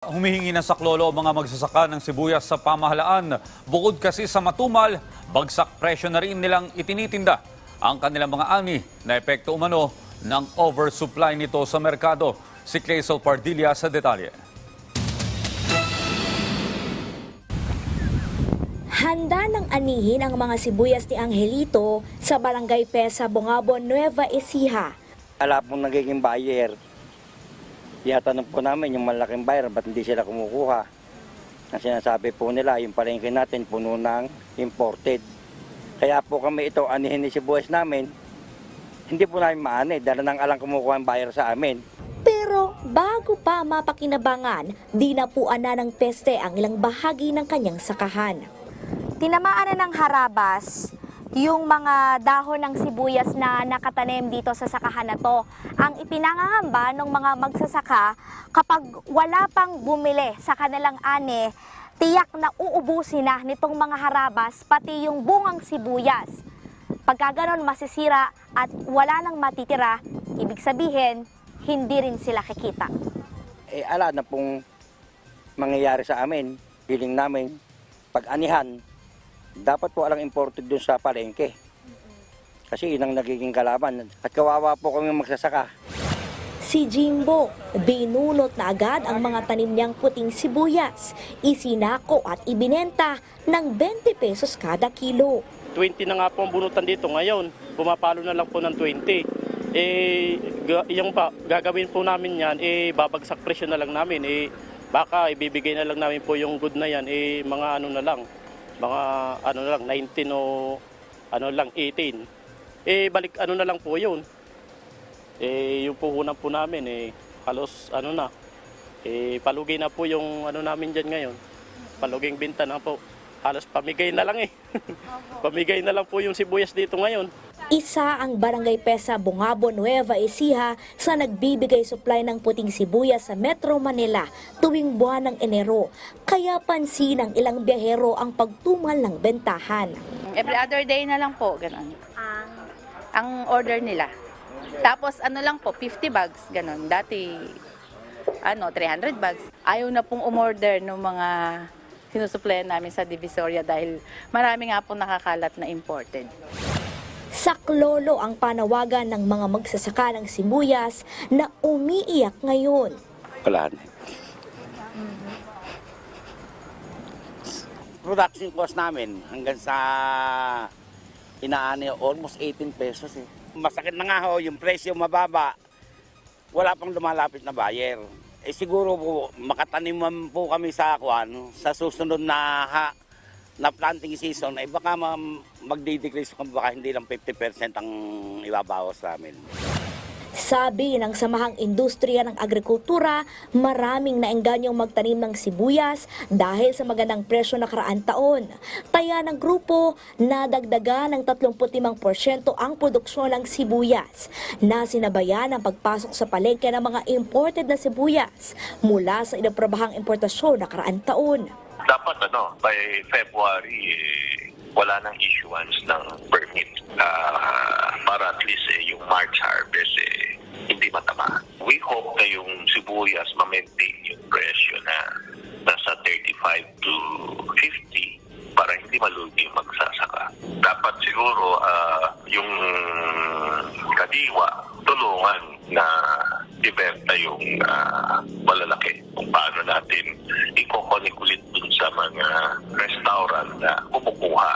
Humihingi ng saklolo ang mga magsasaka ng sibuyas sa pamahalaan. Bukod kasi sa matumal, bagsak presyo na rin nilang itinitinda ang kanilang mga ani na epekto umano ng oversupply nito sa merkado. Si Clazel Pardilla sa detalye. Handa ng anihin ang mga sibuyas ni Angelito sa Barangay Pesa, Bungabon, Nueva Ecija. Wala pong nagiging buyer. Yatanong po namin yung malaking buyer, ba't hindi sila kumukuha? Ang sinasabi po nila, yung palengke natin puno ng imported. Kaya po kami ito anihin ni sibuyas namin, hindi po namin maani, dahil nang alang kumukuha ang buyer sa amin. Pero bago pa mapakinabangan, dinapuan na ng peste ang ilang bahagi ng kanyang sakahan. Tinamaan na ng harabas yung mga dahon ng sibuyas na nakatanim dito sa sakahan na to. Ang ipinangangamba ng mga magsasaka, kapag wala pang bumili sa kanilang ani, tiyak na uubusin na nitong mga harabas, pati yung bungang sibuyas. Pagka ganon masisira at wala nang matitira, ibig sabihin, hindi rin sila kikita. Ala na pong mangyayari sa amin, feeling namin, pag-anihan, dapat po alang imported dun sa palengke. Kasi yun ang nagiging kalaban. At kawawa po kami magsasaka. Si Jimbo, binunot na agad ang mga tanim niyang puting sibuyas. Isinako at ibinenta ng 20 pesos kada kilo. 20 na nga po ang bunutan dito ngayon. Pumapalo na lang po ng 20. Yung gagawin po namin yan, babagsak presyo na lang namin. Baka ibibigay na lang namin po yung good na yan, mga ano na lang. Mga ano na lang, 19 o ano lang, 18. Balik ano na lang po yun. Yung puhunan po namin, halos ano na, palugay na po yung ano namin dyan ngayon. Paluging binta na po. Halos pamigay na lang Pamigay na lang po yung sibuyas dito ngayon. Isa ang Barangay Pesa, Bungabon, Nueva Ecija sa nagbibigay supply ng puting sibuyas sa Metro Manila tuwing buwan ng Enero. Kaya pansin ng ilang biyahero ang pagtumal ng bentahan. Every other day na lang po, ganun. Ang order nila. Tapos ano lang po, 50 bags, ganun. Dati, 300 bags. Ayaw na pong umorder ng mga sinusuplayan namin sa Divisoria dahil marami nga po nakakalat na imported. Saklolo ang panawagan ng mga magsasaka ng sibuyas na umiiyak ngayon. Wala na. Production cost namin hanggang sa inaani almost 18 pesos. Masakit na nga ho, yung presyo mababa, wala pang lumalapit na buyer. Siguro po, makataniman po kami sa sa susunod na planting season, baka magdi-decrease kung baka hindi lang 50% ang ibabawas namin. Sabi ng Samahang Industriya ng Agrikultura, maraming naengganyong magtanim ng sibuyas dahil sa magandang presyo nakaraang taon. Kaya ng grupo, nadagdagan ng 35% ang produksyon ng sibuyas na sinabayan ang pagpasok sa palengke ng mga imported na sibuyas mula sa inaprobahang importasyon nakaraang taon. Dapat by February, wala nang issuance ng permit para at least yung March harvest hindi matama. We hope na yung sibuyas ma-maintain yung presyo na nasa 35 to 50 para hindi malugi yung magsasaka. Dapat siguro yung kadiwa tulungan na ibenta yung malalaki kung paano natin ikokonik ulit dun sa mga restaurant na kumukuha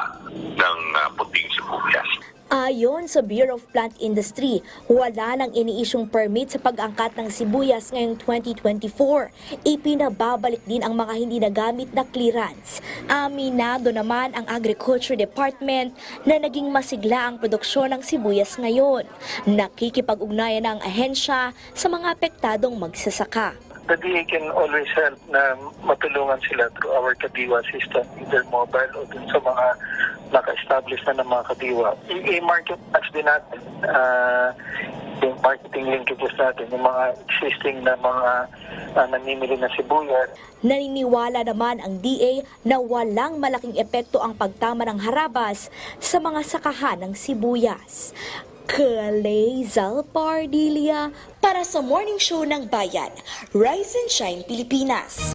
ng puting sibuyas. Ayon sa Bureau of Plant Industry, wala nang iniisyong permit sa pag-angkat ng sibuyas ngayong 2024. Ipinababalik din ang mga hindi nagamit na clearance. Aminado naman ang Agriculture Department na naging masigla ang produksyon ng sibuyas ngayon. Nakikipag-ugnayan ang ahensya sa mga apektadong magsasaka. The DA can always help na matulungan sila through our Kadiwa system, either mobile o dun sa mga naka-establish na ng mga Kadiwa. I-market match din natin, yung marketing linkages natin, yung mga existing na mga namimili na sibuyas. Naniniwala naman ang DA na walang malaking epekto ang pagtama ng harabas sa mga sakahan ng sibuyas. Clazel Pardilla para sa Morning Show ng Bayan, Rise and Shine Pilipinas.